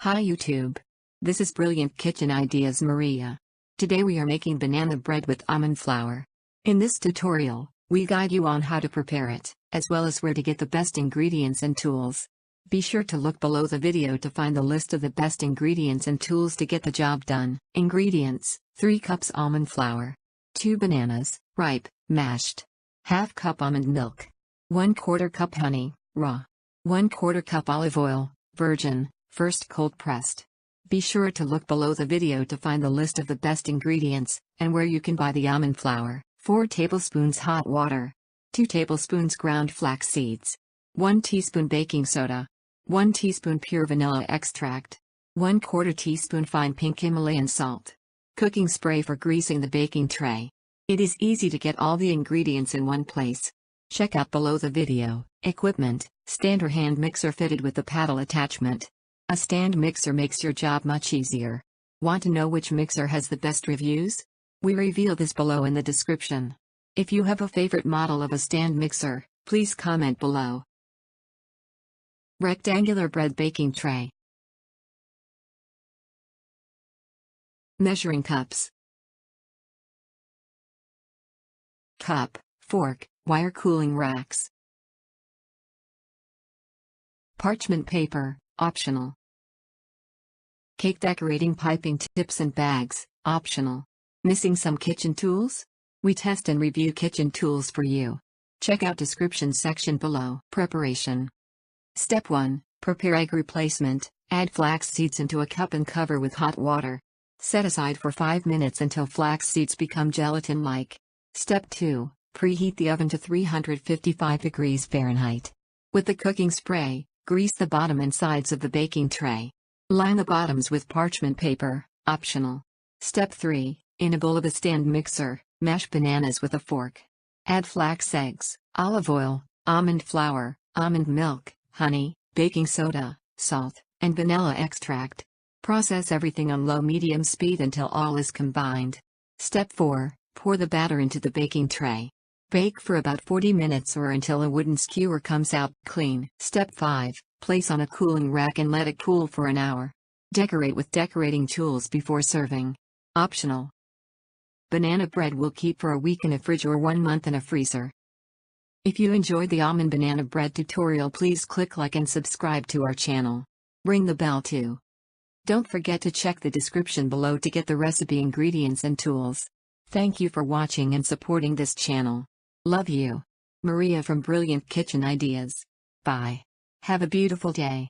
Hi YouTube. This is Brilliant Kitchen Ideas Maria. Today we are making banana bread with almond flour. In this tutorial, we guide you on how to prepare it, as well as where to get the best ingredients and tools. Be sure to look below the video to find the list of the best ingredients and tools to get the job done. Ingredients: 3 cups almond flour, 2 bananas, ripe, mashed, ½ cup almond milk, 1/4 cup honey, raw, 1/4 cup olive oil, virgin, first cold pressed. Be sure to look below the video to find the list of the best ingredients, and where you can buy the almond flour. 4 tablespoons hot water, 2 tablespoons ground flax seeds, 1 teaspoon baking soda, 1 teaspoon pure vanilla extract, 1/4 teaspoon fine pink Himalayan salt. Cooking spray for greasing the baking tray. It is easy to get all the ingredients in one place. Check out below the video. Equipment: stand or hand mixer fitted with the paddle attachment. A stand mixer makes your job much easier. Want to know which mixer has the best reviews? We reveal this below in the description. If you have a favorite model of a stand mixer, please comment below. Rectangular bread baking tray. Measuring cups. Cup, fork, wire cooling racks. Parchment paper, optional. Cake decorating piping tips and bags, optional. Missing some kitchen tools? We test and review kitchen tools for you. Check out description section below. Preparation. Step 1. Prepare egg replacement. Add flax seeds into a cup and cover with hot water. Set aside for 5 minutes until flax seeds become gelatin-like. Step 2. Preheat the oven to 355 degrees Fahrenheit. With the cooking spray, grease the bottom and sides of the baking tray. Line the bottoms with parchment paper, optional. Step 3. In a bowl of a stand mixer, mash bananas with a fork. Add flax eggs, olive oil, almond flour, almond milk, honey, baking soda, salt, and vanilla extract. Process everything on low-medium speed until all is combined. Step 4. Pour the batter into the baking tray. Bake for about 40 minutes or until a wooden skewer comes out clean. Step 5. Place on a cooling rack and let it cool for an hour. Decorate with decorating tools before serving. Optional. Banana bread will keep for a week in a fridge or 1 month in a freezer. If you enjoyed the almond banana bread tutorial, please click like and subscribe to our channel. Ring the bell too. Don't forget to check the description below to get the recipe, ingredients and tools. Thank you for watching and supporting this channel. Love you. Maria from Brilliant Kitchen Ideas. Bye. Have a beautiful day.